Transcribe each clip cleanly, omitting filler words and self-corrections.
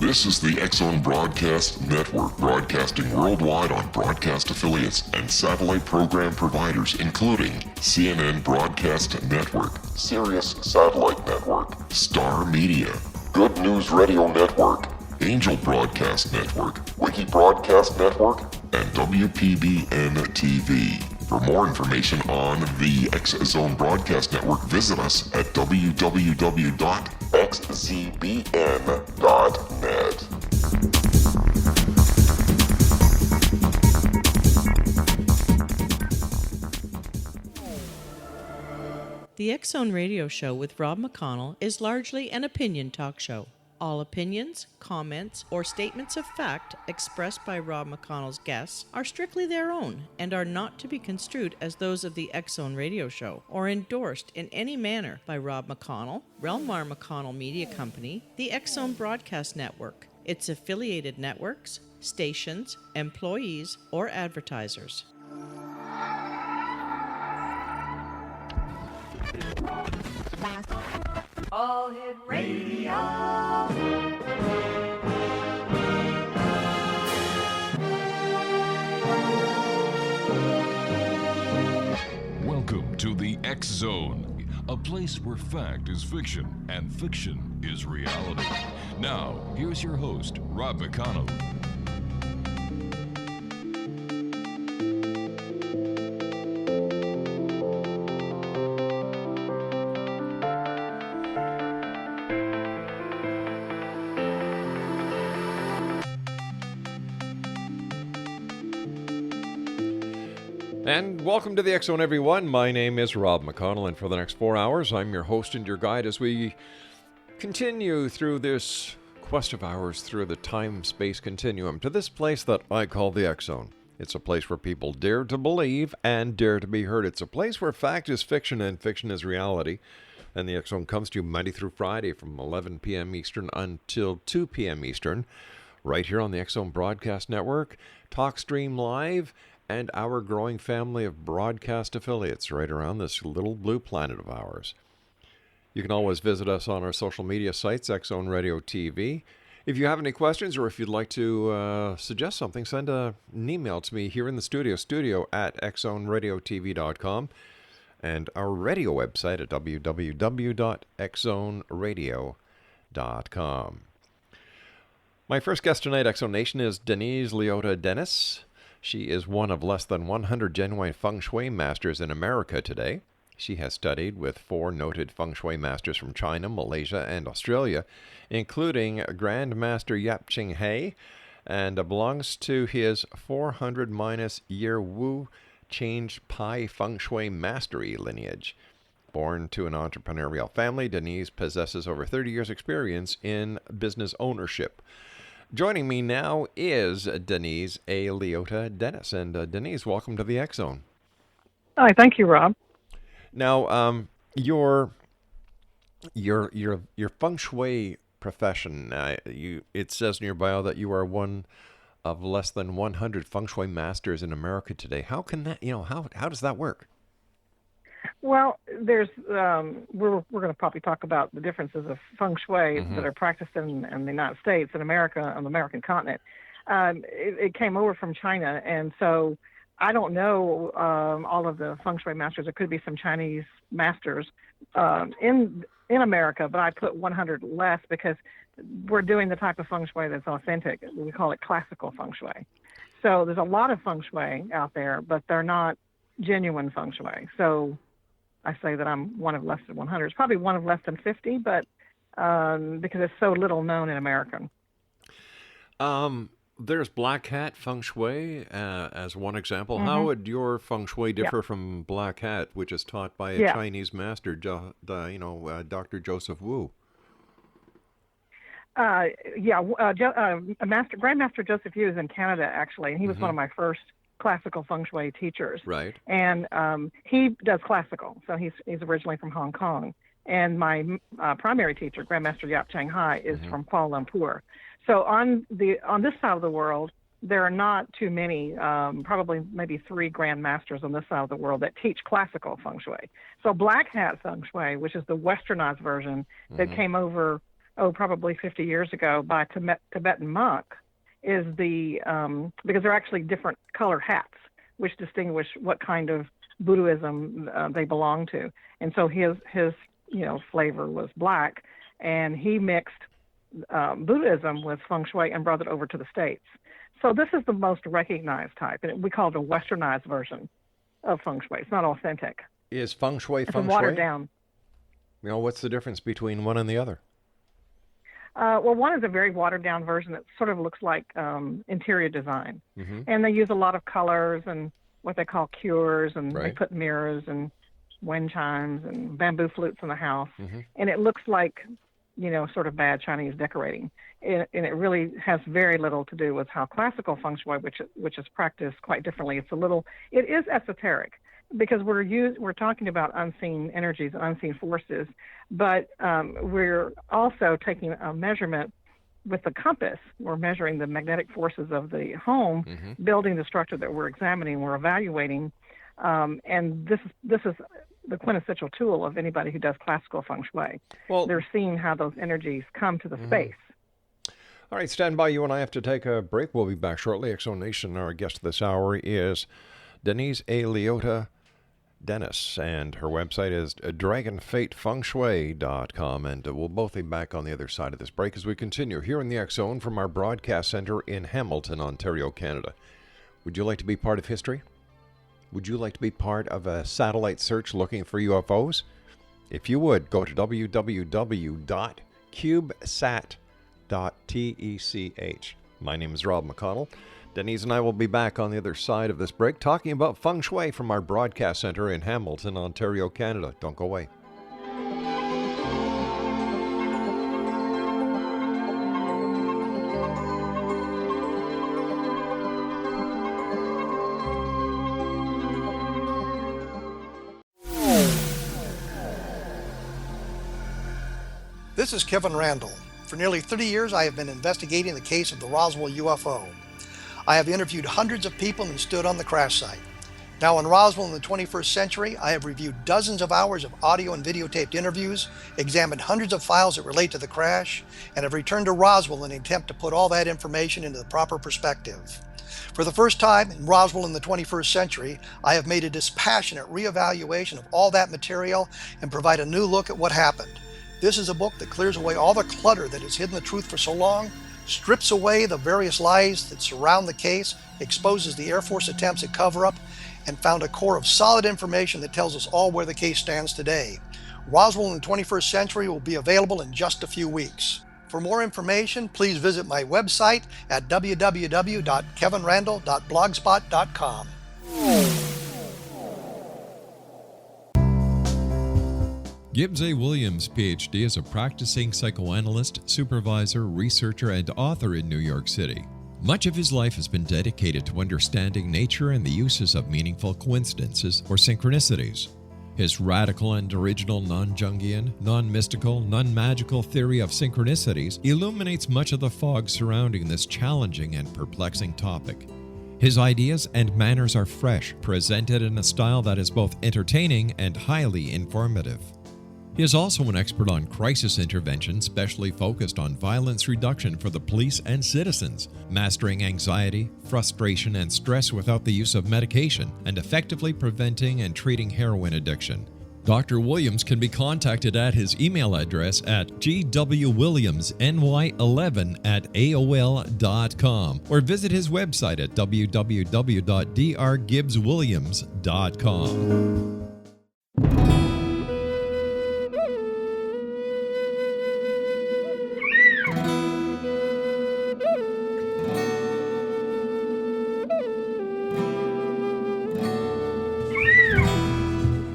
This is the X-Zone Broadcast Network, broadcasting worldwide on broadcast affiliates and satellite program providers, including CNN Broadcast Network, Sirius Satellite Network, Star Media, Good News Radio Network, Angel Broadcast Network, Wiki Broadcast Network, and WPBN TV. For more information on the X-Zone Broadcast Network, visit us at www.xzbn.net. The X-Zone Radio Show with Rob McConnell is largely an opinion talk show. All opinions, comments, or statements of fact expressed by Rob McConnell's guests are strictly their own and are not to be construed as those of the X-Zone Radio Show or endorsed in any manner by Rob McConnell, Relmar McConnell Media Company, the X-Zone Broadcast Network, its affiliated networks, stations, employees, or advertisers. All Hit Radio. Welcome to the X-Zone, a place where fact is fiction and fiction is reality. Now, here's your host, Rob McConnell. And welcome to the X-Zone, everyone. My name is Rob McConnell, and for the next 4 hours, I'm your host and your guide as we continue through this quest of ours through the time-space continuum to this place that I call the X-Zone. It's a place where people dare to believe and dare to be heard. It's a place where fact is fiction and fiction is reality. And the X-Zone comes to you Monday through Friday from 11 p.m. Eastern until 2 p.m. Eastern, right here on the X-Zone Broadcast Network, TalkStream Live, and our growing family of broadcast affiliates right around this little blue planet of ours. You can always visit us on our social media sites, X-Zone Radio TV. If you have any questions or if you'd like to suggest something, send an email to me here in the studio at xzoneradiotv.com, and our radio website at www.xzoneradio.com. My first guest tonight, X-Zone Nation, is Denise Liotta-Dennis. She is one of less than 100 genuine Feng Shui Masters in America today. She has studied with 4 noted Feng Shui Masters from China, Malaysia, and Australia, including Grandmaster Yap Cheng Hai, and belongs to his 400-year Wu Change Pai Feng Shui Mastery lineage. Born to an entrepreneurial family, Denise possesses over 30 years' experience in business ownership. Joining me now is Denise Liotta-Dennis. And Denise, welcome to the X-Zone. Hi, thank you, Rob. Now, your Feng Shui profession, it says in your bio that you are one of less than 100 Feng Shui Masters in America today. How can that, how does that work? Well, there's we're going to probably talk about the differences of Feng Shui that are practiced in the United States and America, on the American continent. It came over from China, and so I don't know all of the Feng Shui masters. There could be some Chinese masters in America, but I put 100 less because we're doing the type of Feng Shui that's authentic. We call it classical Feng Shui. So there's a lot of Feng Shui out there, but they're not genuine Feng Shui. So I say that I'm one of less than 100. It's probably one of less than 50, but because it's so little known in America. There's Black Hat Feng Shui as one example. How would your Feng Shui differ from Black Hat, which is taught by a Chinese master, Dr. Joseph Wu? Grandmaster Joseph Wu is in Canada, actually, and he was one of my first classical Feng Shui teachers. Right. And he does classical, so he's originally from Hong Kong. And my primary teacher, Grandmaster Yap Cheng Hai, is from Kuala Lumpur. So on this side of the world, there are not too many, probably maybe 3 grandmasters on this side of the world that teach classical Feng Shui. So Black Hat Feng Shui, which is the westernized version that came over probably 50 years ago by a Tibetan monk is because they're actually different colored hats, which distinguish what kind of Buddhism they belong to. And so his flavor was black, and he mixed Buddhism with Feng Shui and brought it over to the States. So this is the most recognized type, and we call it a westernized version of Feng Shui. It's not authentic. Is Feng Shui It's Feng Shui? watered down. What's the difference between one and the other? Well, one is a very watered down version that sort of looks like interior design. Mm-hmm. And they use a lot of colors and what they call cures, and Right. they put mirrors and wind chimes and bamboo flutes in the house. Mm-hmm. And it looks like, sort of bad Chinese decorating. And it really has very little to do with how classical Feng Shui, which is practiced quite differently. It is esoteric, because we're talking about unseen energies and unseen forces, but we're also taking a measurement with the compass. We're measuring the magnetic forces of the home, Mm-hmm. building the structure that we're examining, we're evaluating, and this is the quintessential tool of anybody who does classical Feng Shui. Well, They're seeing how those energies come to the space. all right, stand by. You and I have to take a break. We'll be back shortly. X-Zone Nation, our guest this hour is Denise Liotta-Dennis, and her website is dragonfatefengshui.com, and we'll both be back on the other side of this break as we continue here in the X-Zone from our broadcast center in Hamilton, Ontario, Canada. Would you like to be part of history? Would you like to be part of a satellite search looking for UFOs? If you would, go to www.cubesat.tech. My name is Rob McConnell. Denise and I will be back on the other side of this break talking about Feng Shui from our broadcast center in Hamilton, Ontario, Canada. Don't go away. This is Kevin Randall. For nearly 30 years, I have been investigating the case of the Roswell UFO. I have interviewed hundreds of people and stood on the crash site. Now in Roswell in the 21st century, I have reviewed dozens of hours of audio and videotaped interviews, examined hundreds of files that relate to the crash, and have returned to Roswell in an attempt to put all that information into the proper perspective. For the first time in Roswell in the 21st century, I have made a dispassionate reevaluation of all that material and provide a new look at what happened. This is a book that clears away all the clutter that has hidden the truth for so long, strips away the various lies that surround the case, exposes the Air Force attempts at cover-up, and found a core of solid information that tells us all where the case stands today. Roswell in the 21st century will be available in just a few weeks. For more information, please visit my website at www.kevinrandall.blogspot.com. Gibbs A. Williams, Ph.D., is a practicing psychoanalyst, supervisor, researcher, and author in New York City. Much of his life has been dedicated to understanding nature and the uses of meaningful coincidences or synchronicities. His radical and original non-Jungian, non-mystical, non-magical theory of synchronicities illuminates much of the fog surrounding this challenging and perplexing topic. His ideas and manners are fresh, presented in a style that is both entertaining and highly informative. He is also an expert on crisis intervention, specially focused on violence reduction for the police and citizens, mastering anxiety, frustration, and stress without the use of medication, and effectively preventing and treating heroin addiction. Dr. Williams can be contacted at his email address at gwwilliamsny11@aol.com or visit his website at www.drgibbswilliams.com.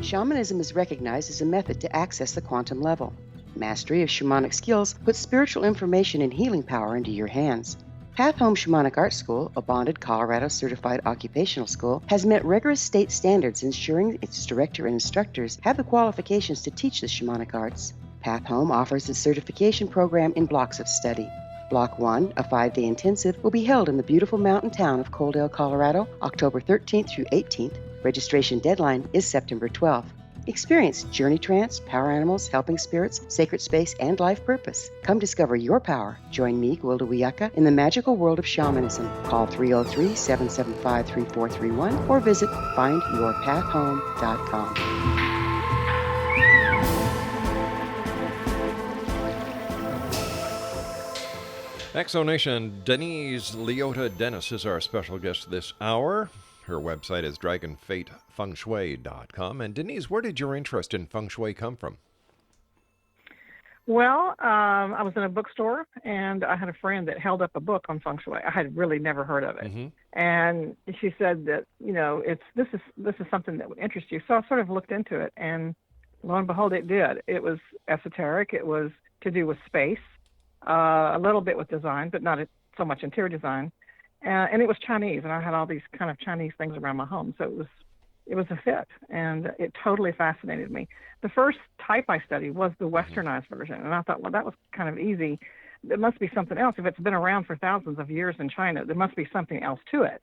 Shamanism is recognized as a method to access the quantum level. Mastery of shamanic skills puts spiritual information and healing power into your hands. Path Home Shamanic Art School, a bonded Colorado certified occupational school, has met rigorous state standards, ensuring its director and instructors have the qualifications to teach the shamanic arts. Path Home offers its certification program in blocks of study. Block 1, a 5-day intensive, will be held in the beautiful mountain town of Coaldale, Colorado, October 13th through 18th. Registration deadline is September 12th. Experience journey trance, power animals, helping spirits, sacred space, and life purpose. Come discover your power. Join me, Gwilda Wiyaka, in the magical world of shamanism. Call 303-775-3431 or visit findyourpathhome.com. Exonation, Denise Liotta-Dennis is our special guest this hour. Her website is dragonfatefengshui.com. And Denise, where did your interest in Feng Shui come from? Well, I was in a bookstore, and I had a friend that held up a book on Feng Shui. I had really never heard of it. And she said that, this is something that would interest you. So I sort of looked into it, and lo and behold, it did. It was esoteric. It was to do with space, a little bit with design, but not so much interior design. And it was Chinese, and I had all these kind of Chinese things around my home. So it was a fit, and it totally fascinated me. The first type I studied was the westernized version, and I thought, well, that was kind of easy. There must be something else. If it's been around for thousands of years in China, there must be something else to it.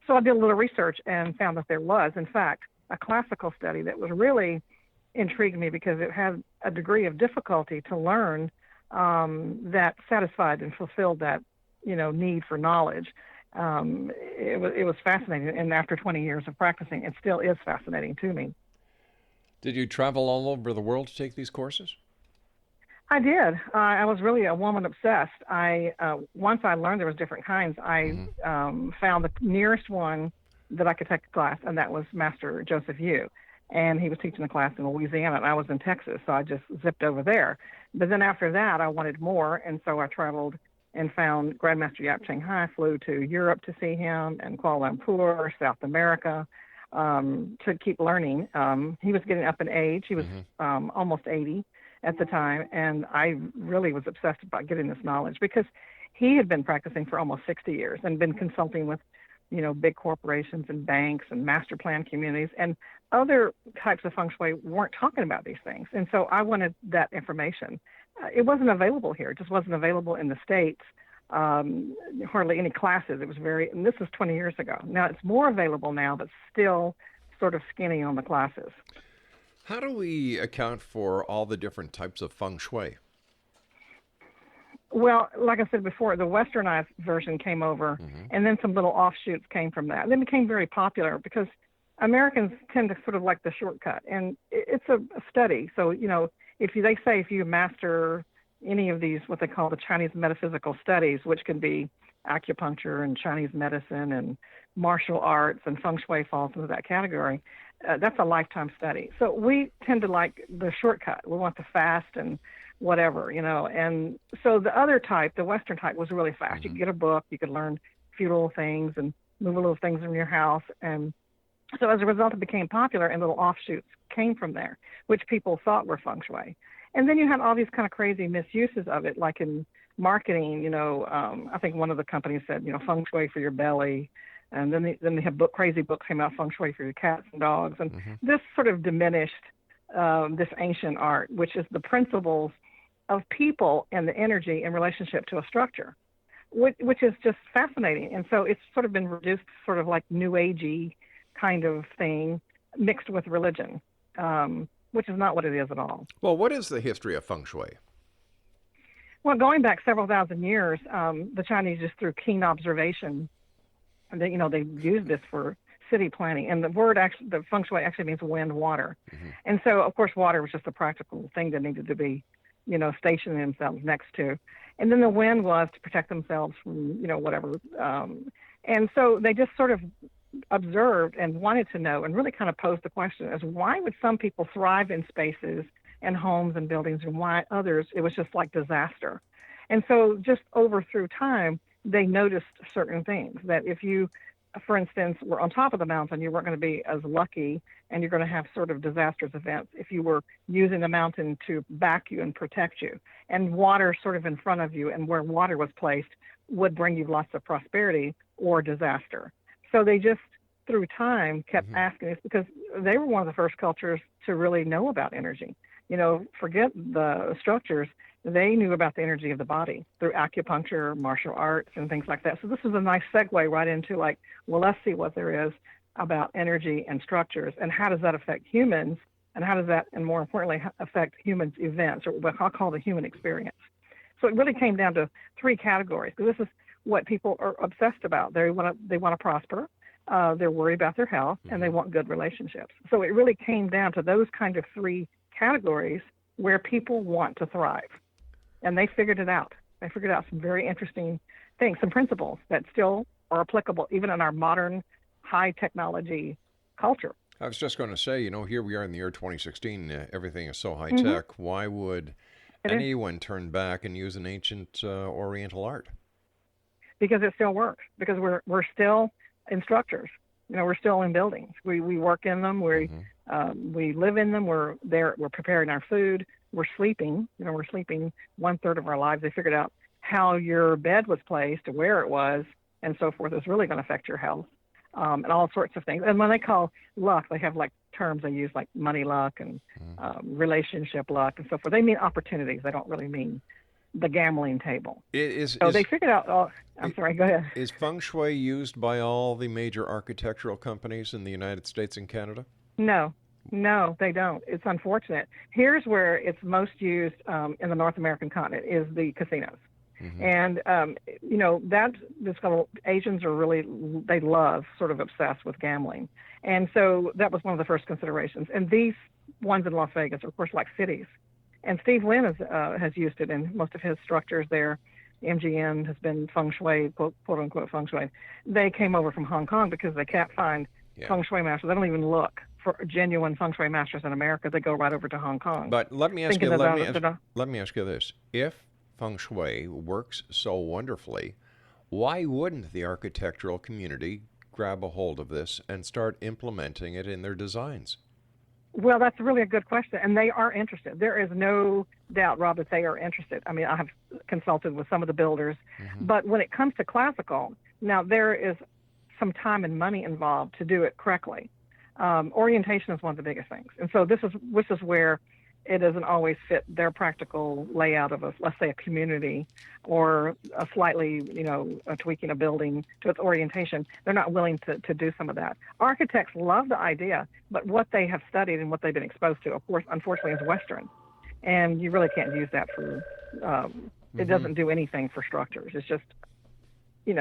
So I did a little research and found that there was, in fact, a classical study that was really intrigued me because it had a degree of difficulty to learn that satisfied and fulfilled that, need for knowledge. It was fascinating, and after 20 years of practicing, it still is fascinating to me. Did you travel all over the world to take these courses? I did. I was really a woman obsessed. Once I learned there was different kinds, I found the nearest one that I could take a class, and that was Master Joseph Yu. And he was teaching a class in Louisiana, and I was in Texas, so I just zipped over there. But then after that, I wanted more, and so I traveled and found Grandmaster Yap Cheng Hai, flew to Europe to see him, and Kuala Lumpur, South America, to keep learning. He was getting up in age. He was almost 80 at the time, and I really was obsessed about getting this knowledge because he had been practicing for almost 60 years and been consulting with, big corporations and banks and master plan communities, and other types of Feng Shui weren't talking about these things. And so I wanted that information. It wasn't available here. It just wasn't available in the States. Hardly any classes. It was and this was 20 years ago. Now it's more available now, but still sort of skinny on the classes. How do we account for all the different types of Feng Shui? Well, like I said before, the westernized version came over, and then some little offshoots came from that. And then it became very popular because Americans tend to sort of like the shortcut, and it's a study. So, if you master any of these, what they call the Chinese metaphysical studies, which can be acupuncture and Chinese medicine and martial arts, and Feng Shui falls into that category, that's a lifetime study. So we tend to like the shortcut. We want the fast and whatever, And so the other type, the Western type, was really fast. You could get a book, you could learn a few little things and move a little things in your house. And so as a result, it became popular, and little offshoots came from there, which people thought were Feng Shui. And then you had all these kind of crazy misuses of it, like in marketing, I think one of the companies said, Feng Shui for your belly. And then they have crazy books came out, Feng Shui for your cats and dogs. And this sort of diminished this ancient art, which is the principles of people and the energy in relationship to a structure, which is just fascinating. And so it's sort of been reduced sort of like New Agey kind of thing mixed with religion, which is not what it is at all. Well, what is the history of Feng Shui? Well, going back several thousand years, the Chinese, just through keen observation, they used this for city planning. And the Feng Shui actually means wind, water. And so, of course, water was just a practical thing that needed to be, stationing themselves next to. And then the wind was to protect themselves from, whatever. And so they just sort of observed and wanted to know, and really kind of posed the question as why would some people thrive in spaces and homes and buildings, and why others, it was just like disaster. And so just through time, they noticed certain things, that if you, for instance, were on top of the mountain, you weren't going to be as lucky, and you're going to have sort of disastrous events if you were using the mountain to back you and protect you. And water sort of in front of you, and where water was placed, would bring you lots of prosperity or disaster. So they just, through time, kept asking this, because they were one of the first cultures to really know about energy. Forget the structures. They knew about the energy of the body through acupuncture, martial arts, and things like that. So this is a nice segue right into let's see what there is about energy and structures, and how does that affect humans and how does that, and more importantly, affect humans' events, or what I'll call the human experience. So it really came down to three categories, because this is what people are obsessed about. They want to prosper, they're worried about their health, and they want good relationships. So it really came down to those kind of three categories where people want to thrive. And they figured it out. They figured out some very interesting things, some principles that still are applicable even in our modern high technology culture. I was just going to say, here we are in the year 2016. Everything is so high tech. Why would anyone turn back and use an ancient Oriental art? Because it still works. Because we're still instructors. We're still in buildings. We work in them. We live in them. We're there. We're preparing our food. We're sleeping. We're sleeping 1/3 of our lives. They figured out how your bed was placed, where it was, and so forth. Is really going to affect your health, and all sorts of things. And when they call luck, they have like terms they use like money luck and relationship luck and so forth. They mean opportunities. They don't really mean the gambling table. They figured out. I'm sorry. Go ahead. Is Feng Shui used by all the major architectural companies in the United States and Canada? No, they don't. It's unfortunate. Here's where it's most used in the North American continent is the casinos. And, Asians are really, they love, sort of obsessed with gambling. And so that was one of the first considerations. And these ones in Las Vegas are, of course, like cities. And Steve Lynn has used it in most of his structures there. MGM has been Feng Shui, quote unquote Feng Shui. They came over from Hong Kong because they can't find Feng Shui masters. They don't even look for genuine Feng Shui masters in America. They go right over to Hong Kong. But let me ask you this. If Feng Shui works so wonderfully, why wouldn't the architectural community grab a hold of this and start implementing it in their designs? Well, that's really a good question, and they are interested. There is no doubt, Rob, that they are interested. I mean, I have consulted with some of the builders, but when it comes to classical, now there is some time and money involved to do it correctly. Orientation is one of the biggest things, and so this is where it doesn't always fit their practical layout of let's say a community or a slightly, a tweaking a building to its orientation. They're not willing to do some of that. Architects love the idea, but what they have studied and what they've been exposed to, of course, unfortunately, is Western. And you really can't use that for, it doesn't do anything for structures. It's just, they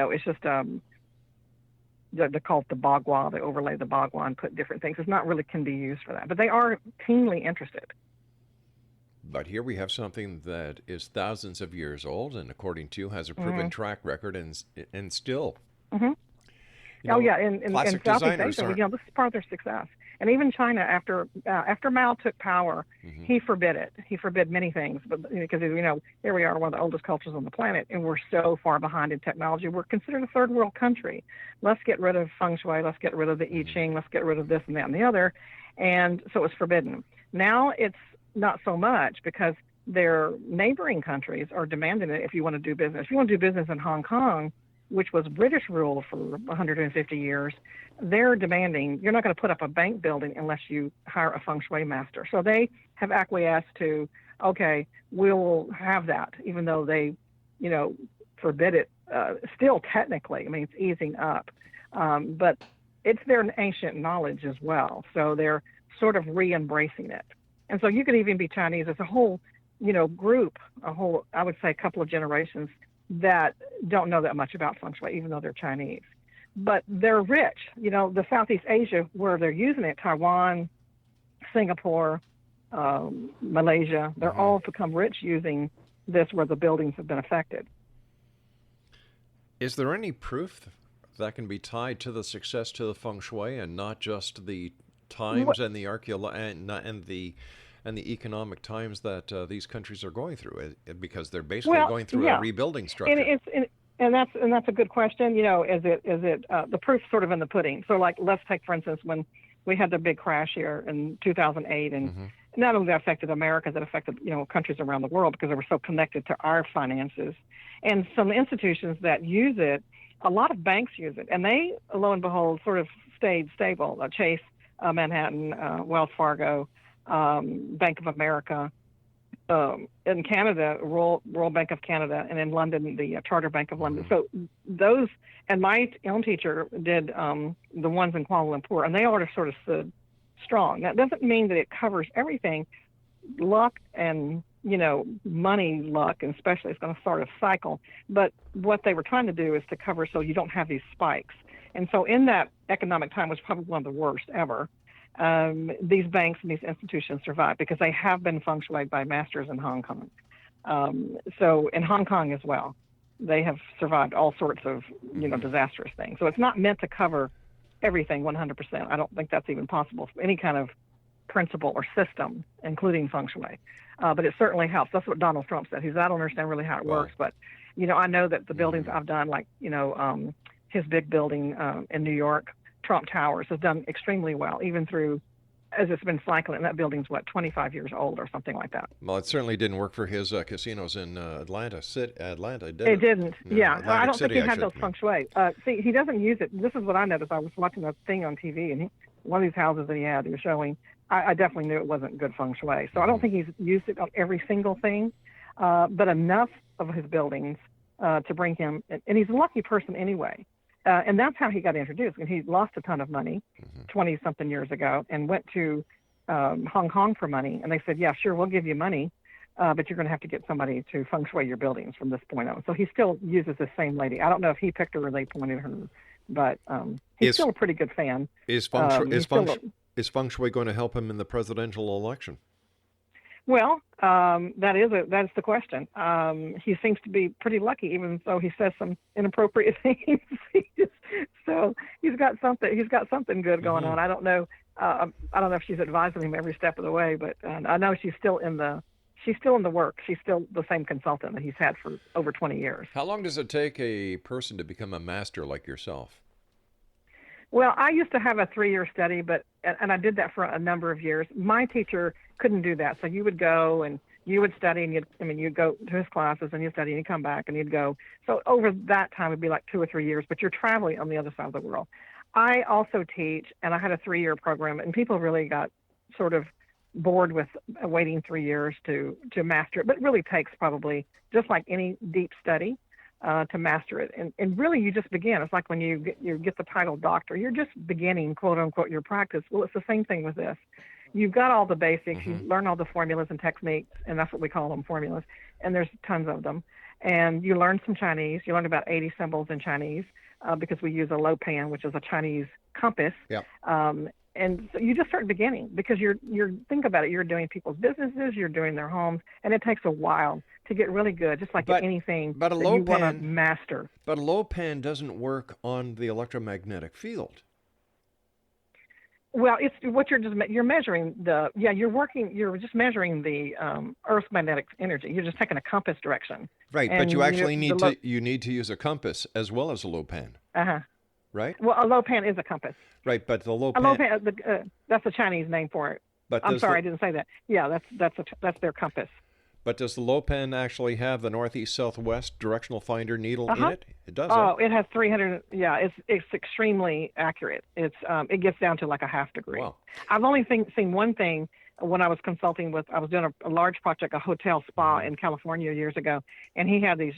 call it the bagua. They overlay the bagua and put different things. It's not really can be used for that, but they are keenly interested. But here we have something that is thousands of years old, and according to you, has a proven track record, and still. In Southeast Asia, this is part of their success. And even China, after Mao took power, he forbid it. He forbid many things, but because here we are, one of the oldest cultures on the planet, and we're so far behind in technology. We're considered a third world country. Let's get rid of Feng Shui. Let's get rid of the I Ching. Let's get rid of this and that and the other. And so it was forbidden. Now it's not so much because their neighboring countries are demanding it if you want to do business. If you want to do business in Hong Kong, which was British rule for 150 years, they're demanding you're not going to put up a bank building unless you hire a Feng Shui master. So they have acquiesced to, okay, we'll have that, even though they, forbid it still technically. I mean, it's easing up. But it's their ancient knowledge as well. So they're sort of re-embracing it. And so you could even be Chinese as a whole, group, I would say a couple of generations that don't know that much about Feng Shui, even though they're Chinese. But they're rich. The Southeast Asia where they're using it, Taiwan, Singapore, Malaysia, they're all become rich using this where the buildings have been affected. Is there any proof that can be tied to the success to the Feng Shui and not just the times and the and the economic times that these countries are going through, because they're basically going through a rebuilding structure? And that's a good question. Is it the proof sort of in the pudding? So like, let's take for instance when we had the big crash here in 2008, and not only that affected America, that affected countries around the world because they were so connected to our finances. And some institutions that use it, a lot of banks use it, and they, lo and behold, sort of stayed stable. Chase, Manhattan, Wells Fargo, Bank of America, in Canada, Royal Bank of Canada, and in London, the Charter Bank of London. So those, and my own teacher did the ones in Kuala Lumpur, and they all sort of stood strong. That doesn't mean that it covers everything. Luck and, money luck, and especially, it's going to start a cycle. But what they were trying to do is to cover so you don't have these spikes. And so in that economic time, was probably one of the worst ever, these banks and these institutions survived because they have been feng shuied by masters in Hong Kong. So in Hong Kong as well, they have survived all sorts of, disastrous things. So it's not meant to cover everything 100%. I don't think that's even possible for any kind of principle or system, including feng shui. But it certainly helps. That's what Donald Trump said. He said, I don't understand really how it works, but, I know that the buildings I've done, like, his big building in New York, Trump Towers, has done extremely well, even through, as it's been cycling. And that building's, 25 years old or something like that. Well, it certainly didn't work for his casinos in Atlanta, did it? It didn't, yeah. Atlantic I don't City, think he had those feng shui. See, he doesn't use it. This is what I noticed. I was watching a thing on TV, and one of these houses that he was showing, I definitely knew it wasn't good feng shui. So I don't think he's used it on every single thing, but enough of his buildings to bring him, and he's a lucky person anyway. And that's how he got introduced. And he lost a ton of money 20-something years ago and went to Hong Kong for money. And they said, yeah, sure, we'll give you money, but you're going to have to get somebody to feng shui your buildings from this point on. So he still uses the same lady. I don't know if he picked her or they pointed her, but he's still a pretty good fan. Is feng shui going to help him in the presidential election? Well, that's the question. He seems to be pretty lucky, even though he says some inappropriate things. So he's got something good going on. I don't know. I don't know if she's advising him every step of the way, but I know she's still in the work. She's still the same consultant that he's had for over 20 years. How long does it take a person to become a master like yourself? Well, I used to have a 3-year study, and I did that for a number of years. My teacher couldn't do that. So you would go and you would study, and you'd go to his classes and you'd study and you'd come back and you'd go. So over that time, it'd be like 2 or 3 years, but you're traveling on the other side of the world. I also teach, and I had a 3-year program, and people really got sort of bored with waiting 3 years to master it, but it really takes probably, just like any deep study, to master it. And really, you just begin. It's like when you get the title doctor, you're just beginning, quote unquote, your practice. Well, it's the same thing with this. You've got all the basics. You learn all the formulas and techniques, and that's what we call them, formulas. And there's tons of them. And you learn some Chinese. You learn about 80 symbols in Chinese because we use a lo pan, which is a Chinese compass. Yep. And so you just start beginning because you're think about it. You're doing people's businesses. You're doing their homes, and it takes a while to get really good, just like anything that you want to master. But a low pan doesn't work on the electromagnetic field. Well, it's what you're measuring you're just measuring the Earth's magnetic energy. You're just taking a compass direction. Right, but you actually need to use a compass as well as a low pan. Right? Well, a low pan is a compass. Right, but the low pan. A low pan, that's a Chinese name for it. But I'm sorry, I didn't say that. Yeah, that's their compass. But does the low pan actually have the northeast southwest directional finder needle in it? It does. Oh, it has 300. Yeah, it's extremely accurate. It gets down to like a half degree. Wow. I've only seen one thing when I was consulting with. I was doing a large project, a hotel spa in California years ago, and he had these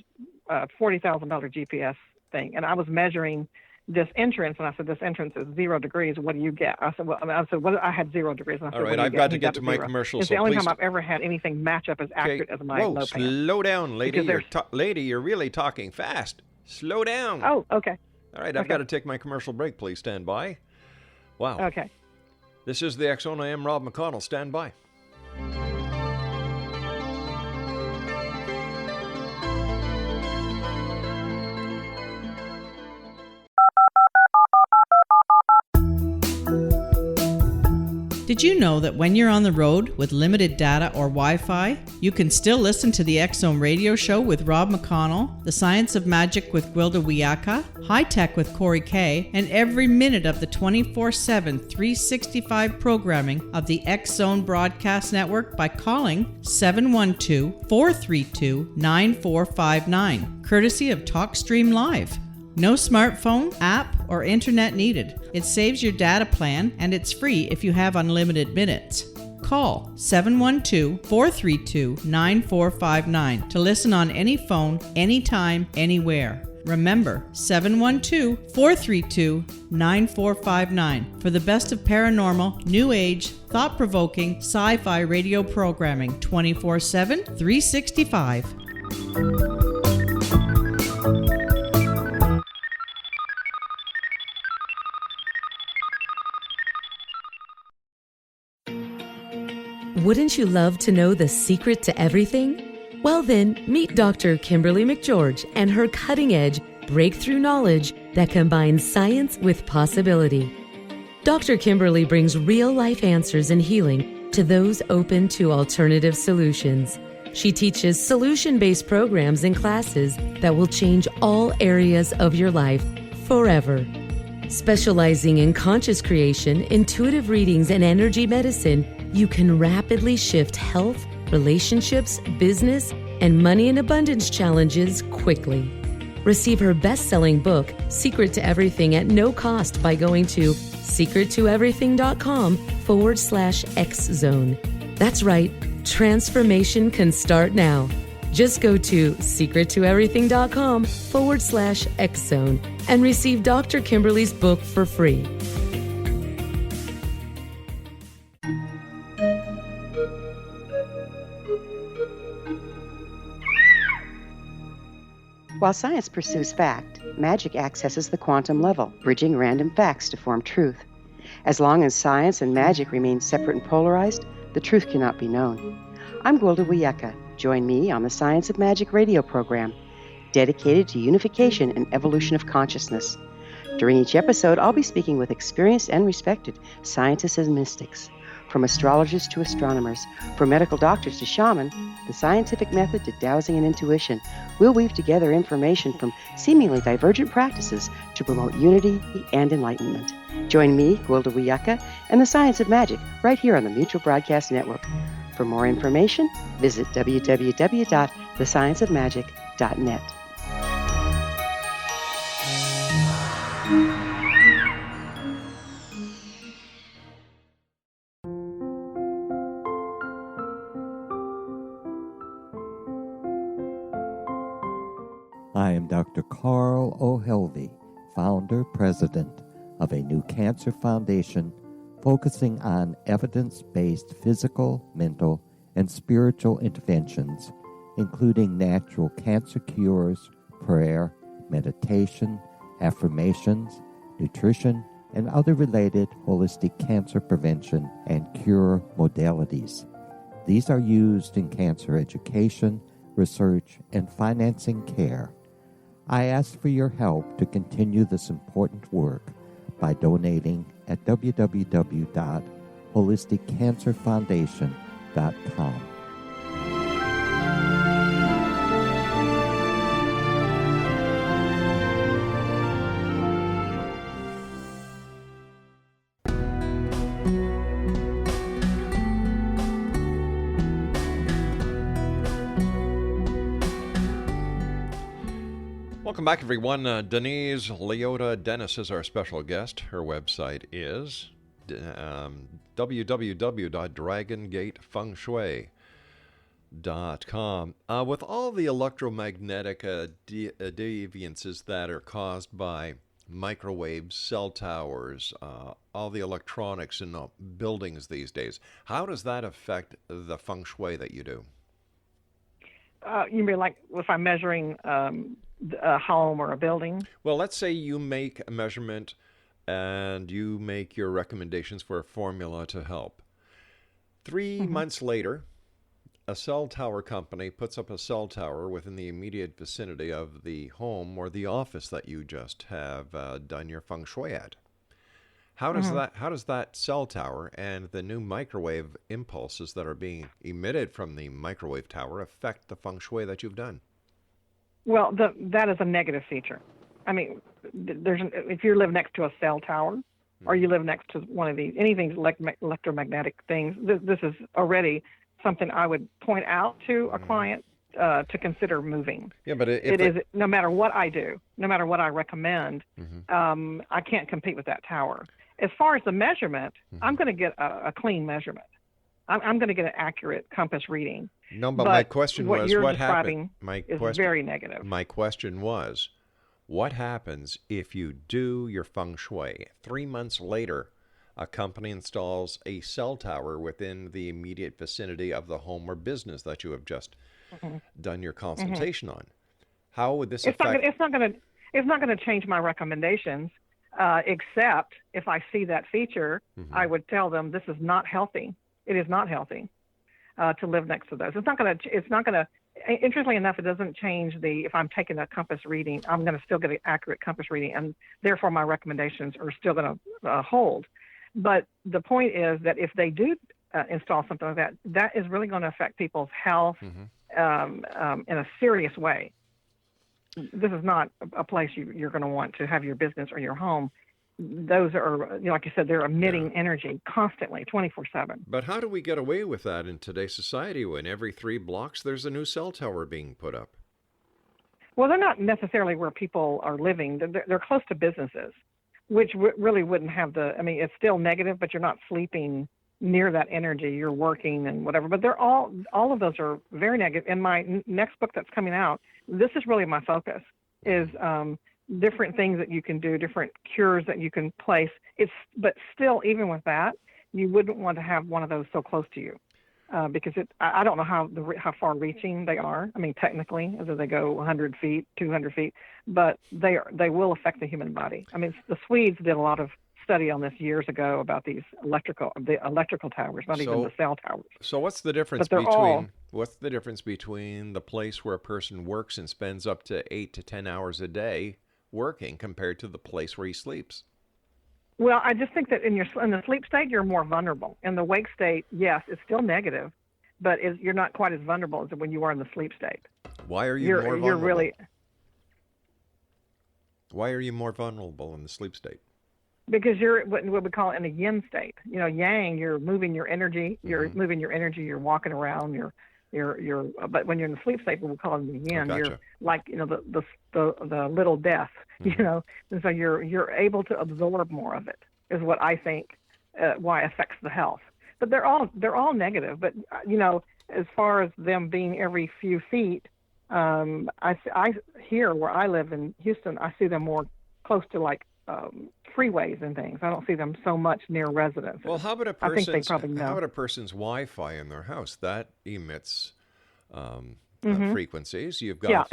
$40,000 GPS thing, and I was measuring this entrance, and I said, this entrance is 0 degrees. What do you get? I said, I had 0 degrees. And I said, all right, I've got to get to my commercial. It's the only time I've ever had anything match up as accurate as my low pan. Slow down, lady. Lady, you're really talking fast. Slow down. Oh, okay. All right, I've got to take my commercial break. Please stand by. Wow. Okay. This is the X-Zone. I am Rob McConnell. Stand by. Did you know that when you're on the road with limited data or Wi-Fi, you can still listen to the X-Zone radio show with Rob McConnell, The Science of Magic with Gwilda Wiyaka, High Tech with Corey Kay, and every minute of the 24/7, 365 programming of the X-Zone Broadcast Network by calling 712-432-9459, courtesy of TalkStream Live. No smartphone, app, or internet needed. It saves your data plan, and it's free if you have unlimited minutes. Call 712-432-9459 to listen on any phone, anytime, anywhere. Remember, 712-432-9459 for the best of paranormal, new age, thought-provoking, sci-fi radio programming 24/7, 365. Wouldn't you love to know the secret to everything? Well then, meet Dr. Kimberly McGeorge and her cutting-edge breakthrough knowledge that combines science with possibility. Dr. Kimberly brings real-life answers and healing to those open to alternative solutions. She teaches solution-based programs and classes that will change all areas of your life forever. Specializing in conscious creation, intuitive readings, and energy medicine, you can rapidly shift health, relationships, business, and money and abundance challenges quickly. Receive her best-selling book, Secret to Everything, at no cost by going to secrettoeverything.com/X-Zone. That's right, transformation can start now. Just go to secrettoeverything.com/X-Zone and receive Dr. Kimberly's book for free. While science pursues fact, magic accesses the quantum level, bridging random facts to form truth. As long as science and magic remain separate and polarized, the truth cannot be known. I'm Gwilda Wiyaka. Join me on the Science of Magic radio program, dedicated to unification and evolution of consciousness. During each episode, I'll be speaking with experienced and respected scientists and mystics. From astrologers to astronomers, from medical doctors to shaman, the scientific method to dowsing and intuition, we'll weave together information from seemingly divergent practices to promote unity and enlightenment. Join me, Gwilda Wiyaka, and the Science of Magic right here on the Mutual Broadcast Network. For more information, visit www.thescienceofmagic.net. I am Dr. Carl O'Helvey, founder, president of a new cancer foundation focusing on evidence-based physical, mental, and spiritual interventions, including natural cancer cures, prayer, meditation, affirmations, nutrition, and other related holistic cancer prevention and cure modalities. These are used in cancer education, research, and financing care. I ask for your help to continue this important work by donating at www.holisticcancerfoundation.com. Welcome back, everyone. Denise Liotta-Dennis is our special guest. Her website is www.dragongatefengshui.com. With all the electromagnetic deviances that are caused by microwaves, cell towers, all the electronics in buildings these days, how does that affect the feng shui that you do? You mean like if I'm measuring a home or a building? Well, let's say you make a measurement and you make your recommendations for a formula to help. 3 months later, a cell tower company puts up a cell tower within the immediate vicinity of the home or the office that you just have done your feng shui at. How does that cell tower and the new microwave impulses that are being emitted from the microwave tower affect the feng shui that you've done? Well, that is a negative feature. I mean, if you live next to a cell tower or you live next to one of these, anything electromagnetic things, this is already something I would point out to a client to consider moving. Yeah, but it is, no matter what I do, no matter what I recommend, I can't compete with that tower. As far as the measurement, I'm going to get a clean measurement. I'm going to get an accurate compass reading. No, but my question was, you're what describing happened? is very negative. My question was, What happens if you do your feng shui? 3 months later, a company installs a cell tower within the immediate vicinity of the home or business that you have just done your consultation on. How would this affect? It's not going to change my recommendations, except if I see that feature, I would tell them this is not healthy. It is not healthy to live next to those. It's not going to. Interestingly enough, it doesn't change if I'm taking a compass reading, I'm going to still get an accurate compass reading, and therefore my recommendations are still going to hold. But the point is that if they do install something like that, that is really going to affect people's health in a serious way. This is not a place you're going to want to have your business or your home. Those are, like you said, they're emitting energy constantly, 24/7. But how do we get away with that in today's society when every 3 blocks there's a new cell tower being put up? Well, they're not necessarily where people are living. They're close to businesses, which really wouldn't have it's still negative, but you're not sleeping near that energy. You're working and whatever. But they're all of those are very negative. In my next book that's coming out, this is really my focus, is different things that you can do, different cures that you can place. But still, even with that, you wouldn't want to have one of those so close to you, because I don't know how far-reaching they are. I mean, technically, whether they go 100 feet, 200 feet, but they will affect the human body. I mean, the Swedes did a lot of study on this years ago about these electrical towers, not even the cell towers. So what's the difference between the place where a person works and spends up to 8 to 10 hours a day working compared to the place where he sleeps? Well, I just think that in the sleep state, you're more vulnerable. In the wake state, yes, it's still negative, but you're not quite as vulnerable as when you are in the sleep state. Why are you more vulnerable? Why are you more vulnerable in the sleep state? Because you're what we call in a yin state. Yang, you're moving your energy. You're moving your energy. You're walking around. But when you're in the sleep state, we call it the yin. Gotcha. You're like the little death. And so you're able to absorb more of it. Is what I think why it affects the health. But they're all negative. But as far as them being every few feet, I here where I live in Houston, I see them more close to like freeways and things. I don't see them so much near residences. Well, how about I think they probably know. How about a person's Wi-Fi in their house? That emits frequencies. You've got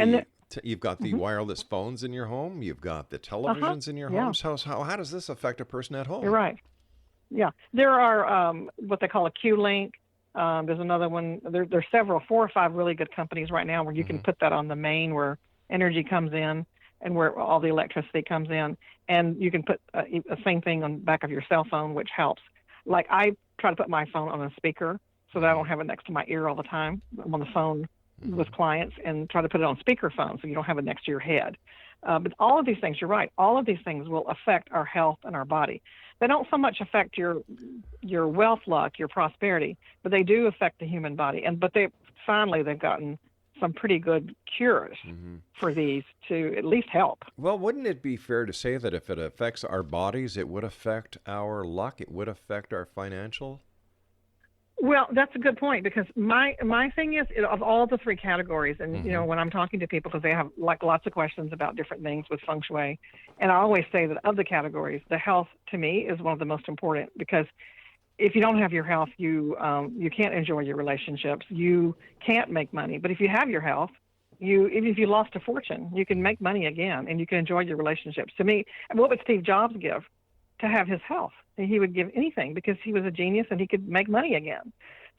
you've got the wireless phones in your home. You've got the televisions in your homes. How does this affect a person at home? You're right. Yeah, there are what they call a Q-Link. There's another one. There's several, 4 or 5 really good companies right now where you can put that on the main where energy comes in and where all the electricity comes in. And you can put the same thing on the back of your cell phone, which helps. Like I try to put my phone on a speaker so that I don't have it next to my ear all the time. I'm on the phone with clients and try to put it on speakerphone so you don't have it next to your head. But all of these things, you're right, all of these things will affect our health and our body. They don't so much affect your wealth luck, your prosperity, but they do affect the human body. But they've gotten some pretty good cures for these to at least help. Well, wouldn't it be fair to say that if it affects our bodies, it would affect our luck, it would affect our financial? Well, that's a good point, because my thing is, of all the 3 categories, and when I'm talking to people, because they have like lots of questions about different things with feng shui, and I always say that of the categories, the health to me is one of the most important, because if you don't have your health, you can't enjoy your relationships. You can't make money. But if you have your health, even if you lost a fortune, you can make money again, and you can enjoy your relationships. To me, what would Steve Jobs give to have his health? He would give anything, because he was a genius and he could make money again.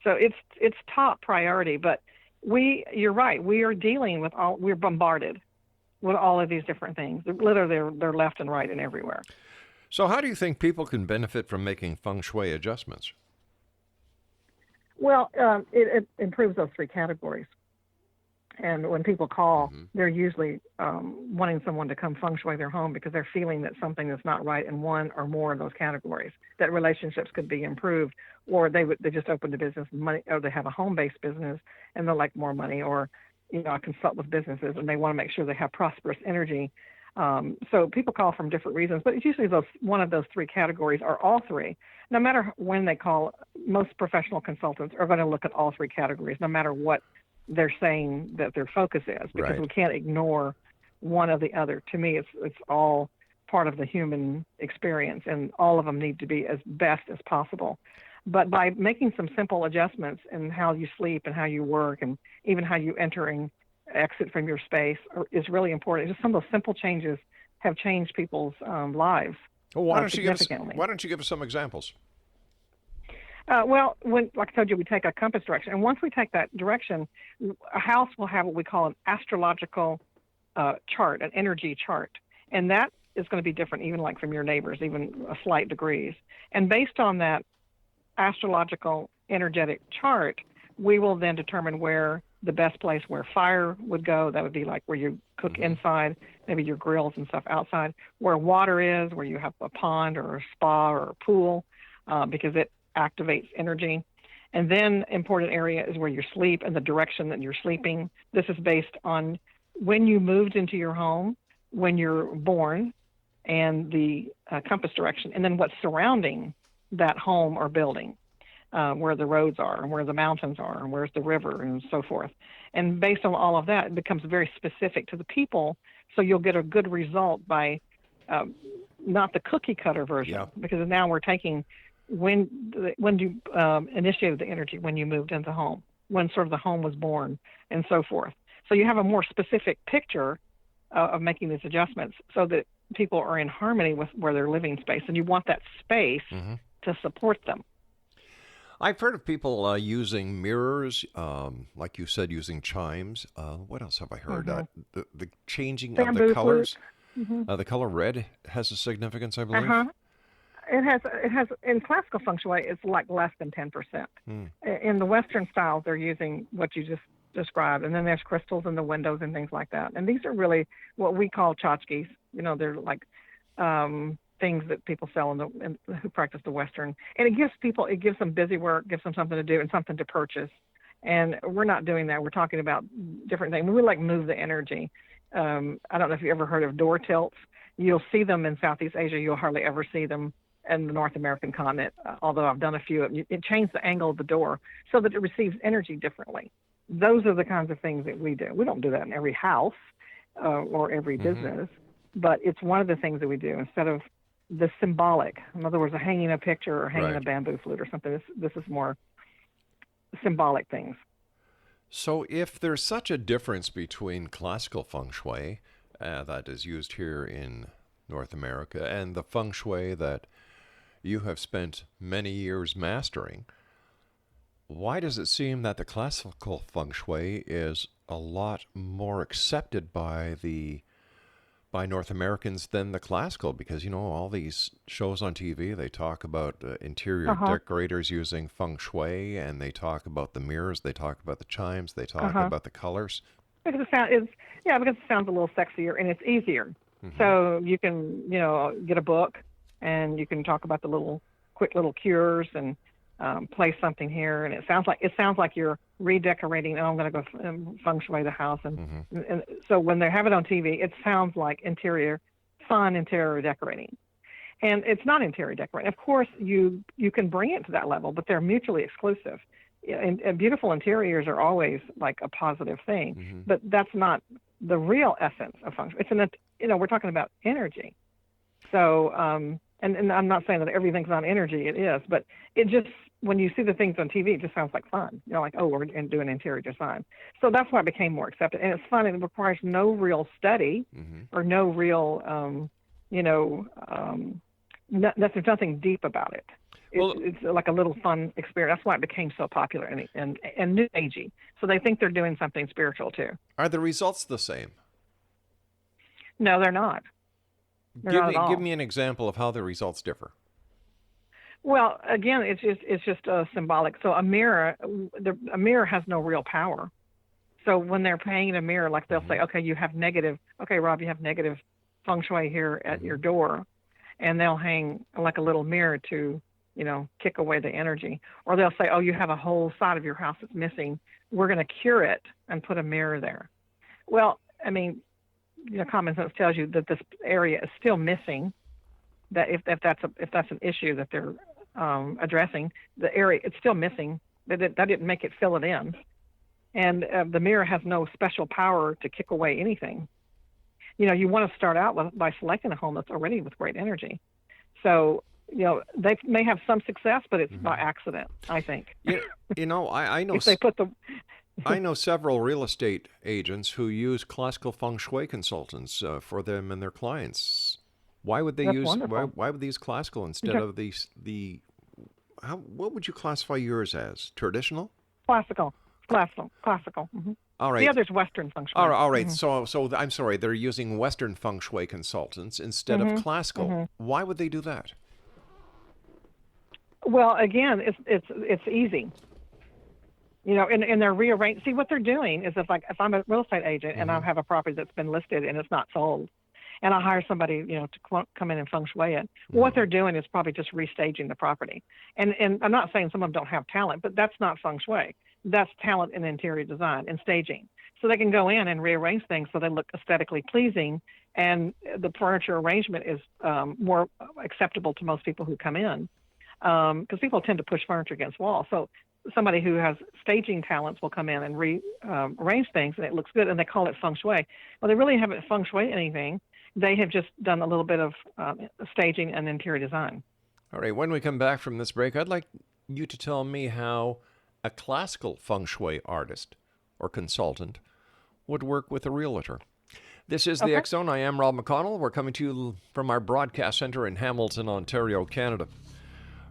So it's top priority. But you're right. We are dealing with we're bombarded with all of these different things. Literally, they're left and right and everywhere. So how do you think people can benefit from making feng shui adjustments? Well, it improves those 3 categories. And when people call, they're usually wanting someone to come feng shui their home because they're feeling that something is not right in one or more of those categories, that relationships could be improved, or they just opened a business, money, or they have a home-based business and they'd like more money, or I consult with businesses and they want to make sure they have prosperous energy. So people call from different reasons, but it's usually one of those 3 categories, or all 3. No matter when they call, most professional consultants are going to look at all 3 categories, no matter what they're saying that their focus is, because we can't ignore one or the other. To me, it's all part of the human experience, and all of them need to be as best as possible. But by making some simple adjustments in how you sleep and how you work and even how you enter and exit from your space is really important. Just some of those simple changes have changed people's lives. Well, why don't you give us some examples? Well, like I told you, we take a compass direction, and once we take that direction, a house will have what we call an astrological chart, an energy chart, and that is going to be different, even like from your neighbors, even a slight degrees. And based on that astrological energetic chart, we will then determine where the best place where fire would go. That would be like where you cook inside, maybe your grills and stuff outside. Where water is, where you have a pond or a spa or a pool, because it activates energy. And then important area is where you sleep and the direction that you're sleeping. This is based on when you moved into your home, when you're born, and the compass direction, and then what's surrounding that home or building, where the roads are and where the mountains are and where's the river and so forth. And based on all of that, it becomes very specific to the people, so you'll get a good result by not the cookie cutter version, because now we're taking when you initiated the energy, when you moved into the home, when sort of the home was born, and so forth. So you have a more specific picture of making these adjustments so that people are in harmony with where their living space, and you want that space to support them. I've heard of people using mirrors, like you said, using chimes. What else have I heard? The changing Bamboo of the colors. flute. The color red has a significance, I believe. It has in classical feng shui, it's like less than 10%. In the Western styles, they're using what you just described, and then there's crystals in the windows and things like that. And these are really what we call tchotchkes. They're like things that people sell who practice the Western. And it gives them busy work, gives them something to do and something to purchase. And we're not doing that. We're talking about different things. We like move the energy. I don't know if you ever heard of door tilts. You'll see them in Southeast Asia. You'll hardly ever see them in the North American continent, although I've done a few of them. It changes the angle of the door so that it receives energy differently. Those are the kinds of things that we do. We don't do that in every house or every business, but it's one of the things that we do instead of the symbolic. In other words, hanging a picture or hanging a bamboo flute or something. This is more symbolic things. So if there's such a difference between classical feng shui that is used here in North America and the feng shui that you have spent many years mastering, why does it seem that the classical feng shui is a lot more accepted by North Americans than the classical? Because, all these shows on TV, they talk about interior decorators using feng shui, and they talk about the mirrors, they talk about the chimes, they talk about the colors. Because it sounds a little sexier and it's easier. So you can, get a book and you can talk about the quick little cures and place something here, and it sounds like you're redecorating. I'm going to go feng shui the house, and so when they have it on TV, it sounds like fun interior decorating, and it's not interior decorating. Of course, you can bring it to that level, but they're mutually exclusive. And beautiful interiors are always like a positive thing, but that's not the real essence of feng shui. We're talking about energy. So, and I'm not saying that everything's on energy. It is, but it just, when you see the things on TV, it just sounds like fun. Like, oh, we're doing interior design. So that's why it became more accepted. And it's fun, and it requires no real study or no real, there's nothing deep about it. It's like a little fun experience. That's why it became so popular and new agey. So they think they're doing something spiritual too. Are the results the same? No, they're not. Give me an example of how the results differ. Well, again, it's just symbolic. So a mirror has no real power. So when they're painting a mirror, like they'll say, okay, you have negative. Okay, Rob, you have negative feng shui here at your door, and they'll hang like a little mirror to, kick away the energy. Or they'll say, oh, you have a whole side of your house that's missing. We're going to cure it and put a mirror there. Well, I mean, common sense tells you that this area is still missing. That if that's an issue that they're addressing, the area, it's still missing. That didn't make it fill it in, and the mirror has no special power to kick away anything. you want to start out by selecting a home that's already with great energy. So, they may have some success, but it's by accident, I think. I know. If they put the I know several real estate agents who use classical feng shui consultants for them and their clients. Why would they why would they use classical instead of what would you classify yours as? Traditional? Classical. Mm-hmm. All right. The other's Western feng shui. All right. Mm-hmm. So I'm sorry, they're using Western feng shui consultants instead of classical. Mm-hmm. Why would they do that? Well, again, it's easy. And they're rearranged. See, what they're doing is if I'm a real estate agent and I have a property that's been listed and it's not sold, and I hire somebody, to come in and feng shui it, what they're doing is probably just restaging the property. And I'm not saying some of them don't have talent, but that's not feng shui. That's talent in interior design and staging. So they can go in and rearrange things so they look aesthetically pleasing, and the furniture arrangement is more acceptable to most people who come in, because people tend to push furniture against walls. So somebody who has staging talents will come in and rearrange things, and it looks good, and they call it feng shui. Well, they really haven't feng shui anything. They have just done a little bit of staging and interior design. All right. When we come back from this break, I'd like you to tell me how a classical feng shui artist or consultant would work with a realtor. This is the X Zone. I am Rob McConnell. We're coming to you from our broadcast center in Hamilton, Ontario, Canada.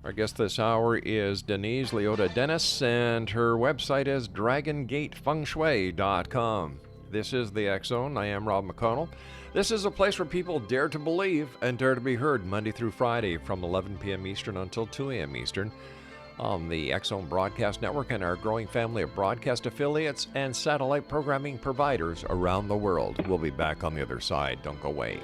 Our guest this hour is Denise Liotta-Dennis, and her website is dragongatefengshui.com. This is the X Zone. I am Rob McConnell. This is a place where people dare to believe and dare to be heard Monday through Friday from 11 p.m. Eastern until 2 a.m. Eastern on the X Zone Broadcast Network and our growing family of broadcast affiliates and satellite programming providers around the world. We'll be back on the other side. Don't go away.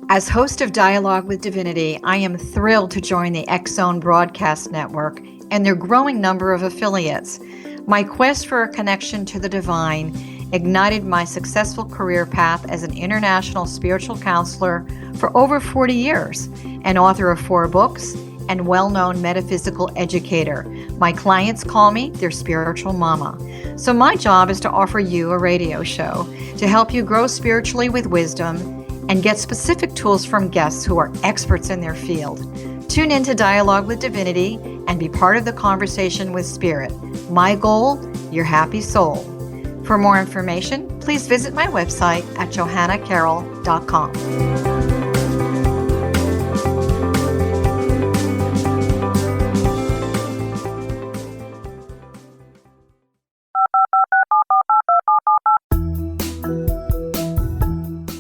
As host of Dialogue with Divinity, I am thrilled to join the X Zone Broadcast Network and their growing number of affiliates. My quest for a connection to the divine ignited my successful career path as an international spiritual counselor for over 40 years, an author of 4 books, and well-known metaphysical educator. My clients call me their spiritual mama. So my job is to offer you a radio show to help you grow spiritually with wisdom and get specific tools from guests who are experts in their field. Tune in to Dialogue with Divinity and be part of the conversation with Spirit. My goal, your happy soul. For more information, please visit my website at johannacarroll.com.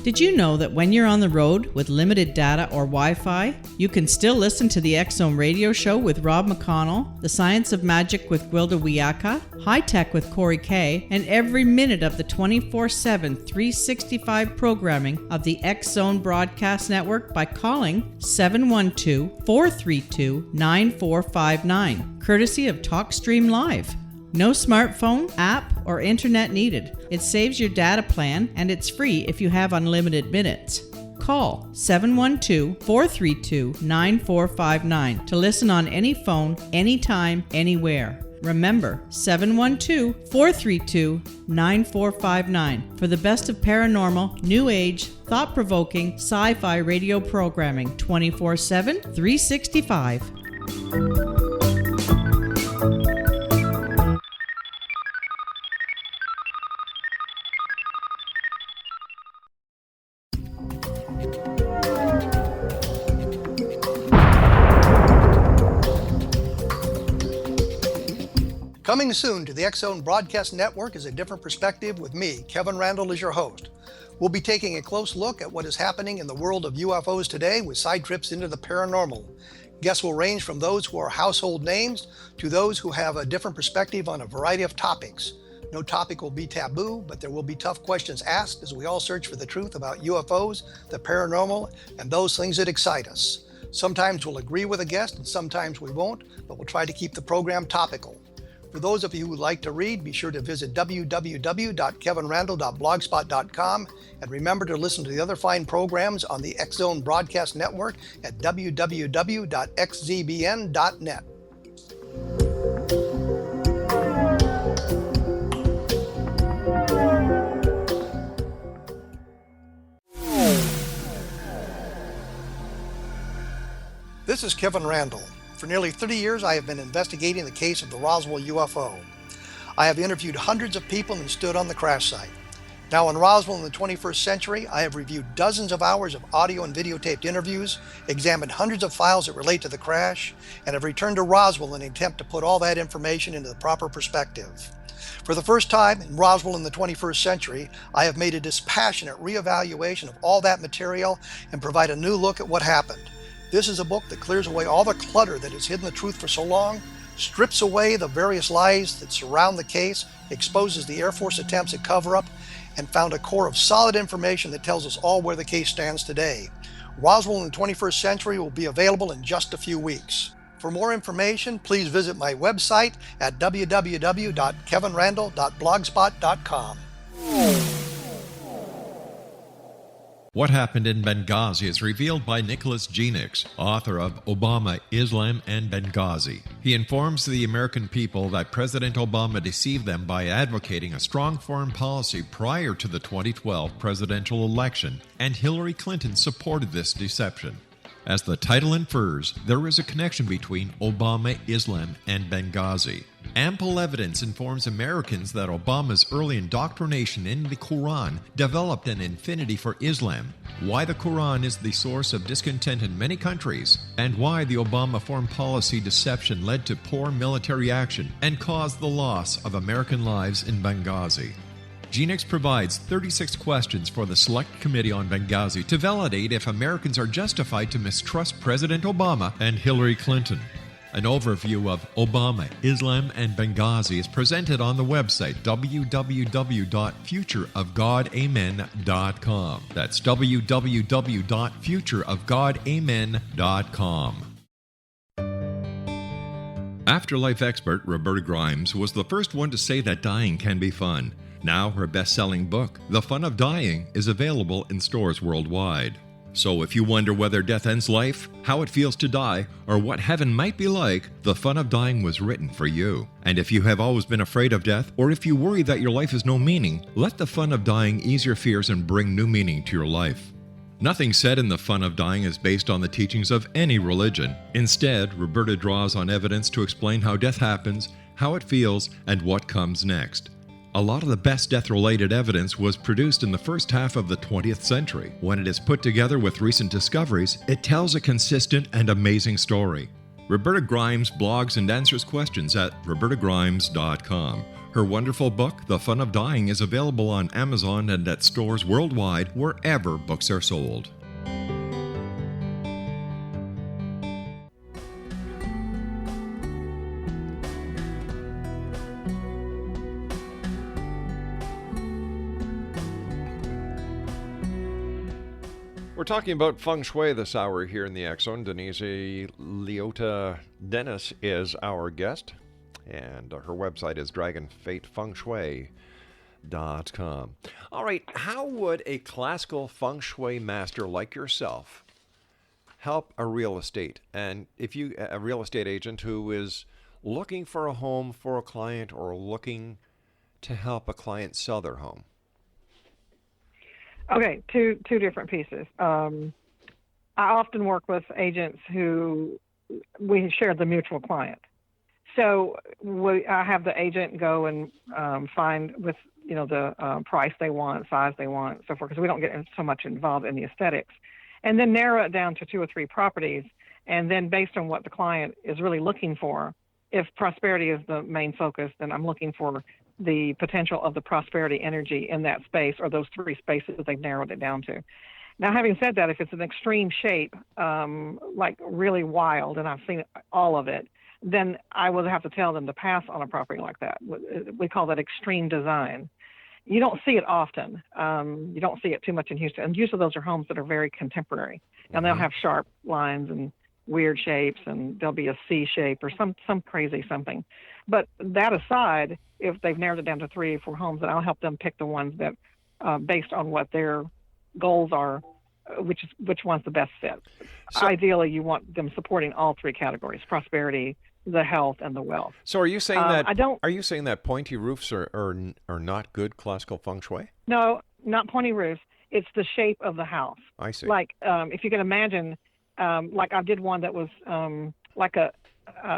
Did you know that when you're on the road with limited data or Wi-Fi, you can still listen to the X Zone radio show with Rob McConnell, The Science of Magic with Gwilda Wiyaka, High Tech with Corey Kay, and every minute of the 24/7, 365 programming of the X Zone Broadcast Network by calling 712-432-9459, courtesy of TalkStream Live. No smartphone, app, or internet needed. It saves your data plan, and it's free if you have unlimited minutes. Call 712-432-9459 to listen on any phone, anytime, anywhere. Remember, 712-432-9459 for the best of paranormal, new age, thought-provoking, sci-fi radio programming 24/7, 365. Coming soon to the X Zone Broadcast Network is A Different Perspective with me, Kevin Randall, as your host. We'll be taking a close look at what is happening in the world of UFOs today with side trips into the paranormal. Guests will range from those who are household names to those who have a different perspective on a variety of topics. No topic will be taboo, but there will be tough questions asked as we all search for the truth about UFOs, the paranormal, and those things that excite us. Sometimes we'll agree with a guest and sometimes we won't, but we'll try to keep the program topical. For those of you who would like to read, be sure to visit www.kevinrandle.blogspot.com and remember to listen to the other fine programs on the X Zone Broadcast Network at www.xzbn.net. This is Kevin Randle. For nearly 30 years, I have been investigating the case of the Roswell UFO. I have interviewed hundreds of people and stood on the crash site. Now in Roswell in the 21st century, I have reviewed dozens of hours of audio and videotaped interviews, examined hundreds of files that relate to the crash, and have returned to Roswell in an attempt to put all that information into the proper perspective. For the first time in Roswell in the 21st century, I have made a dispassionate reevaluation of all that material and provide a new look at what happened. This is a book that clears away all the clutter that has hidden the truth for so long, strips away the various lies that surround the case, exposes the Air Force attempts at cover-up, and found a core of solid information that tells us all where the case stands today. Roswell in the 21st century will be available in just a few weeks. For more information, please visit my website at www.kevinrandle.blogspot.com. What Happened in Benghazi is revealed by Nicholas Genix, author of Obama, Islam, and Benghazi. He informs the American people that President Obama deceived them by advocating a strong foreign policy prior to the 2012 presidential election, and Hillary Clinton supported this deception. As the title infers, there is a connection between Obama, Islam, and Benghazi. Ample evidence informs Americans that Obama's early indoctrination in the Quran developed an affinity for Islam, why the Quran is the source of discontent in many countries, and why the Obama foreign policy deception led to poor military action and caused the loss of American lives in Benghazi. Genix provides 36 questions for the Select Committee on Benghazi to validate if Americans are justified to mistrust President Obama and Hillary Clinton. An overview of Obama, Islam, and Benghazi is presented on the website www.futureofgodamen.com. That's www.futureofgodamen.com. Afterlife expert Roberta Grimes was the first one to say that dying can be fun. Now her best-selling book, The Fun of Dying, is available in stores worldwide. So if you wonder whether death ends life, how it feels to die, or what heaven might be like, The Fun of Dying was written for you. And if you have always been afraid of death, or if you worry that your life has no meaning, let The Fun of Dying ease your fears and bring new meaning to your life. Nothing said in The Fun of Dying is based on the teachings of any religion. Instead, Roberta draws on evidence to explain how death happens, how it feels, and what comes next. A lot of the best death-related evidence was produced in the first half of the 20th century. When it is put together with recent discoveries, it tells a consistent and amazing story. Roberta Grimes blogs and answers questions at robertagrimes.com. Her wonderful book, The Fun of Dying, is available on Amazon and at stores worldwide wherever books are sold. We're talking about Feng Shui this hour here in the X Zone. Denise Liotta-Dennis is our guest, and her website is dragonfatefengshui.com. All right, how would a classical Feng Shui master like yourself help a real estate agent who is looking for a home for a client or looking to help a client sell their home? Okay, two different pieces. I often work with agents who we share the mutual client. So I have the agent go and find with the price they want, size they want, so forth, because we don't get so much involved in the aesthetics, and then narrow it down to 2 or 3 properties, and then based on what the client is really looking for, if prosperity is the main focus, then I'm looking for the potential of the prosperity energy in that space or those 3 spaces that they've narrowed it down to. Now, having said that, if it's an extreme shape, like really wild, and I've seen all of it, then I would have to tell them to pass on a property like that. We call that extreme design. you don't see it often. You don't see it too much in Houston. And usually those are homes that are very contemporary, and they'll have sharp lines and weird shapes, and there'll be a C shape or some crazy something. But that aside, if they've narrowed it down to 3 or 4 homes, then I'll help them pick the ones that, based on what their goals are, which one's the best fit. So, ideally, you want them supporting all 3 categories: prosperity, the health, and the wealth. So are you saying are you saying that pointy roofs are not good classical feng shui? No, not pointy roofs. It's the shape of the house. I see. Like if you can imagine, like I did one that was like a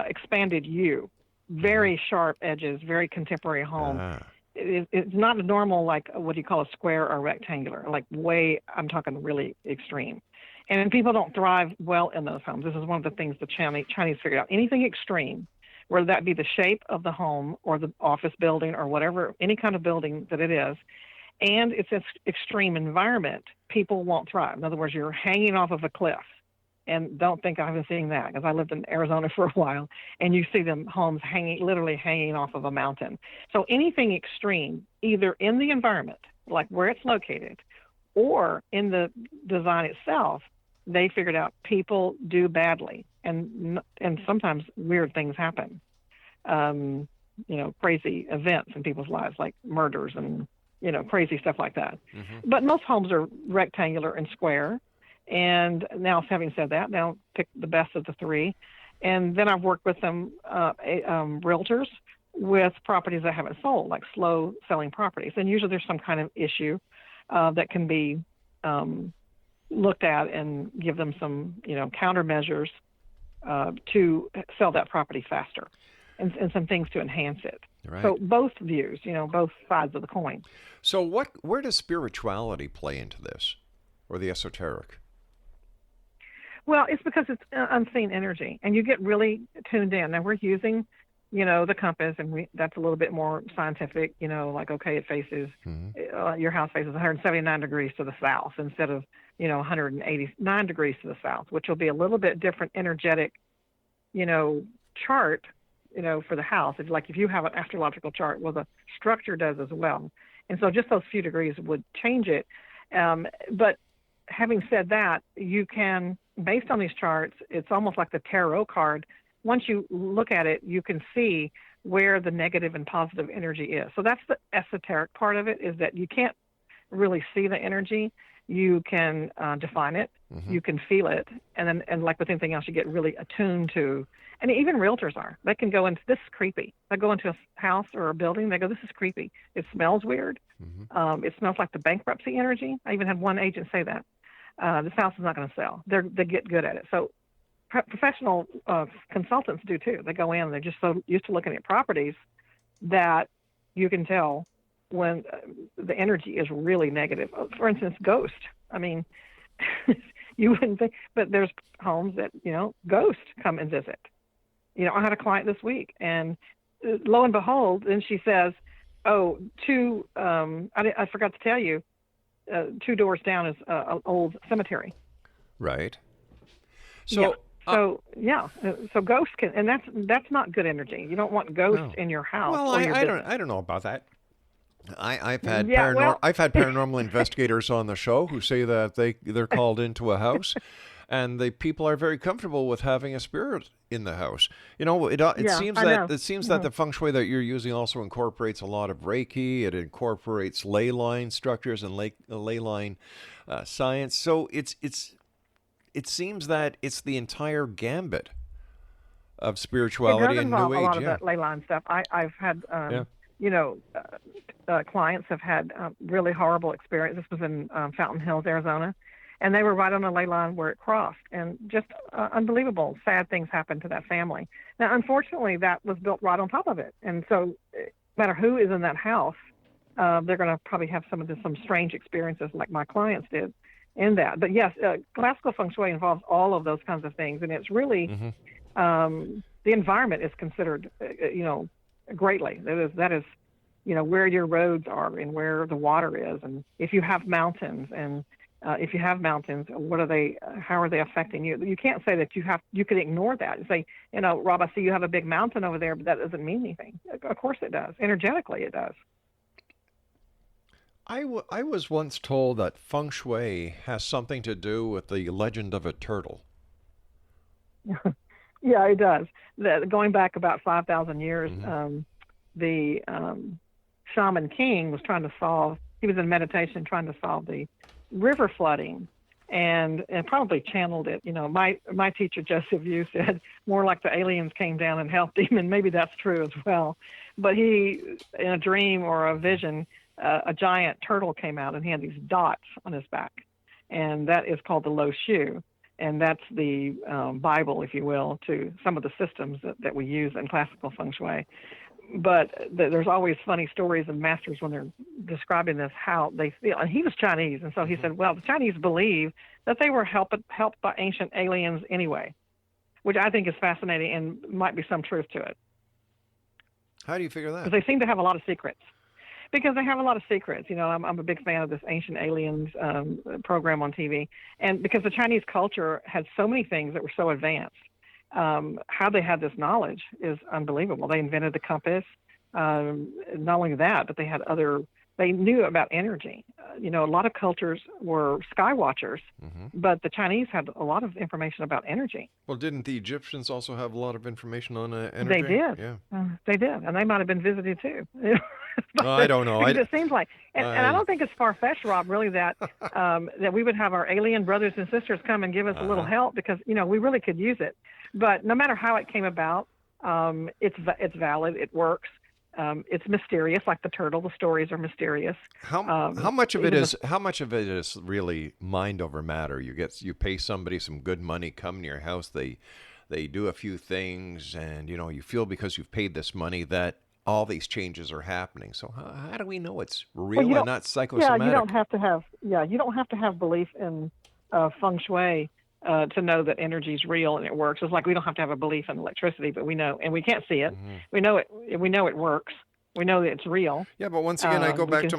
expanded U, very sharp edges, very contemporary home. It's not a normal, like what do you call a square or rectangular, like I'm talking really extreme. And people don't thrive well in those homes. This is one of the things the Chinese figured out. Anything extreme, whether that be the shape of the home or the office building or whatever, any kind of building that it is, and it's an extreme environment, people won't thrive. In other words, you're hanging off of a cliff. And don't think I haven't seen that, because I lived in Arizona for a while, and you see them homes literally hanging off of a mountain. So anything extreme, either in the environment, like where it's located, or in the design itself, they figured out people do badly, and sometimes weird things happen. Crazy events in people's lives, like murders and crazy stuff like that. Mm-hmm. But most homes are rectangular and square. And now, having said that, now pick the best of the 3. And then I've worked with them, realtors, with properties that haven't sold, like slow selling properties. And usually there's some kind of issue that can be looked at and give them some, countermeasures to sell that property faster, and some things to enhance it. Right. So both views, both sides of the coin. So where does spirituality play into this, or the esoteric? Well, it's because it's unseen energy, and you get really tuned in. Now, we're using, the compass, and that's a little bit more scientific, like, okay, it faces, your house faces 179 degrees to the south instead of, 189 degrees to the south, which will be a little bit different energetic, chart, for the house. It's like if you have an astrological chart, well, the structure does as well. And so just those few degrees would change it. But having said that, you can, based on these charts, it's almost like the tarot card. Once you look at it, you can see where the negative and positive energy is. So that's the esoteric part of it, is that you can't really see the energy. You can define it. Mm-hmm. You can feel it. And like with anything else, you get really attuned to, and even realtors are. They can go into, this is creepy. They go into a house or a building, they go, this is creepy. It smells weird. Mm-hmm. It smells like the bankruptcy energy. I even had one agent say that. This house is not going to sell. They get good at it. So professional consultants do too. They go in and they're just so used to looking at properties that you can tell when the energy is really negative. For instance, ghost. I mean, you wouldn't think, but there's homes that, ghosts come and visit. I had a client this week, and lo and behold, then she says, I forgot to tell you, 2 doors down is an old cemetery. Right. So ghosts can, and that's not good energy. You don't want ghosts in your house. Well, or your I don't know about that. I've had paranormal investigators on the show who say that they're called into a house, and the people are very comfortable with having a spirit in the house. It seems that the feng shui that you're using also incorporates a lot of Reiki. It incorporates ley line structures and ley line science. So it seems that it's the entire gambit of spirituality and New Age. It does involve a lot of that ley line stuff. I've had clients have had really horrible experience. This was in Fountain Hills, Arizona, and they were right on a ley line where it crossed, and just unbelievable, sad things happened to that family. Now, unfortunately, that was built right on top of it, and so no matter who is in that house, they're going to probably have some strange experiences like my clients did in that. But yes, classical feng shui involves all of those kinds of things, and it's really the environment is considered, greatly. That is, where your roads are and where the water is, and if you have mountains, and what are they? How are they affecting you? You can't say that you can ignore that and say, Rob, I see you have a big mountain over there, but that doesn't mean anything. Of course it does. Energetically, it does. I was once told that Feng Shui has something to do with the legend of a turtle. Yeah, it does. Going back about 5,000 years, the shaman king was he was in meditation trying to solve the river flooding, and probably channeled it. My teacher, Joseph Yu, said more like the aliens came down and helped him, and maybe that's true as well. But he, in a dream or a vision, a giant turtle came out, and he had these dots on his back, and that is called the Lo Shu. And that's the Bible, if you will, to some of the systems that we use in classical Feng Shui. But there's always funny stories of masters when they're describing this, how they feel. And he was Chinese, and so he said, well, the Chinese believe that they were helped by ancient aliens anyway, which I think is fascinating and might be some truth to it. How do you figure that? Because they seem to have a lot of secrets. Because they have a lot of secrets. I'm a big fan of this Ancient Aliens program on TV. And because the Chinese culture had so many things that were so advanced, how they had this knowledge is unbelievable. They invented the compass. Not only that, but they knew about energy. A lot of cultures were sky watchers, but the Chinese had a lot of information about energy. Well, didn't the Egyptians also have a lot of information on energy? They did. Yeah. They did. And they might have been visited too. I don't know. It seems like, and I don't think it's far-fetched, Rob, really, that we would have our alien brothers and sisters come and give us a little help, because we really could use it. But no matter how it came about, it's valid. It works. It's mysterious, like the turtle. The stories are mysterious. How much of it is really mind over matter? You pay somebody some good money, come to your house, they do a few things, and you feel because you've paid this money that all these changes are happening. So how do we know it's real and not psychosomatic? Yeah, you don't have to have belief in Feng Shui to know that energy is real and it works. It's like we don't have to have a belief in electricity, but we know, and we can't see it. We know it. We know it works. We know that it's real. Yeah, but once again, I go back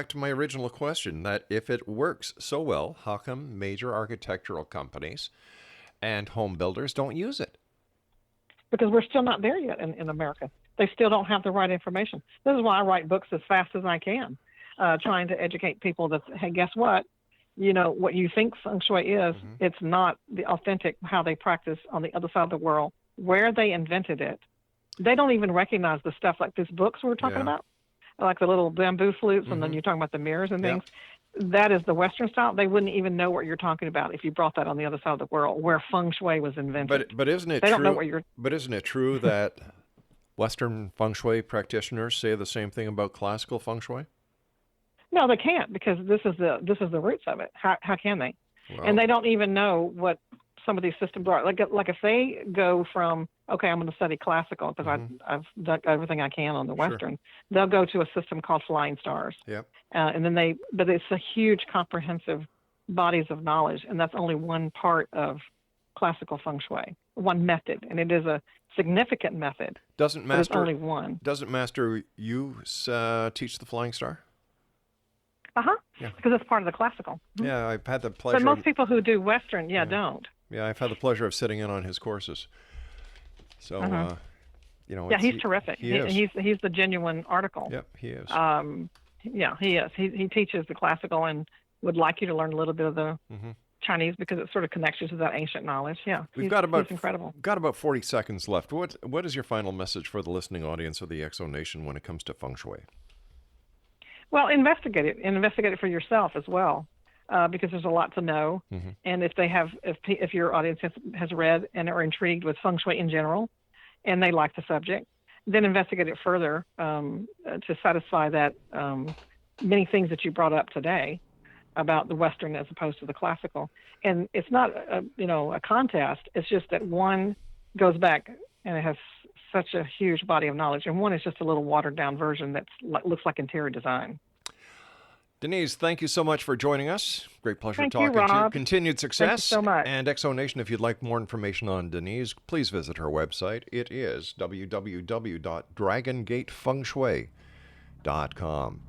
to my original question: that if it works so well, how come major architectural companies and home builders don't use it? Because we're still not there yet in America. They still don't have the right information. This is why I write books as fast as I can, trying to educate people that, hey, guess what? What you think Feng Shui is, it's not the authentic how they practice on the other side of the world, where they invented it. They don't even recognize the stuff like these books we were talking about, like the little bamboo flutes, and then you're talking about the mirrors and things. That is the Western style. They wouldn't even know what you're talking about if you brought that on the other side of the world, where Feng Shui was invented. But isn't it they true? Don't know what you're... But isn't it true that Western Feng Shui practitioners say the same thing about classical Feng Shui? No, they can't, because this is the roots of it. How can they? Well, and they don't even know what some of these systems are. Like if they go from, okay, I'm going to study classical because I've done everything I can on the Western. They'll go to a system called Flying Stars. Yep. And then but it's a huge, comprehensive bodies of knowledge, and that's only one part of classical Feng Shui, one method, and it is a significant method. Doesn't Master only one? Doesn't Master Yu teach the Flying Star? Yeah. Because it's part of the classical. Yeah, I've had the pleasure. But most people who do Western, don't. Yeah, I've had the pleasure of sitting in on his courses. So, yeah, he's terrific. He is. He's the genuine article. Yep, he is. Yeah, he is. He teaches the classical and would like you to learn a little bit of the Chinese, because it sort of connects you to that ancient knowledge. Yeah, he's incredible. Got about 40 seconds left. What is your final message for the listening audience of the Exo Nation when it comes to Feng Shui? Well, investigate it, and investigate it for yourself as well, because there's a lot to know. And if your audience has read and are intrigued with Feng Shui in general, and they like the subject, then investigate it further to satisfy that many things that you brought up today about the Western as opposed to the classical. And it's not a contest. It's just that one goes back and it has such a huge body of knowledge, and one is just a little watered down version that looks like interior design. Denise, thank you so much for joining us. Great pleasure talking to you. Rob. Continued success. Thank you so much. And Exo Nation, if you'd like more information on Denise, please visit her website. It is www.dragongatefengshui.com.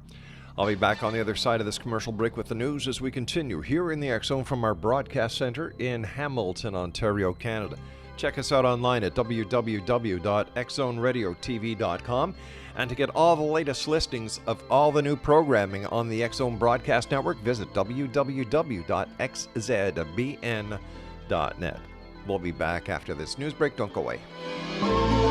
I'll be back on the other side of this commercial break with the news as we continue here in the X Zone from our broadcast center in Hamilton, Ontario, Canada. check us out online at www.xzoneradiotv.com. And to get all the latest listings of all the new programming on the X Zone Broadcast Network, visit www.xzbn.net. We'll be back after this news break. Don't go away.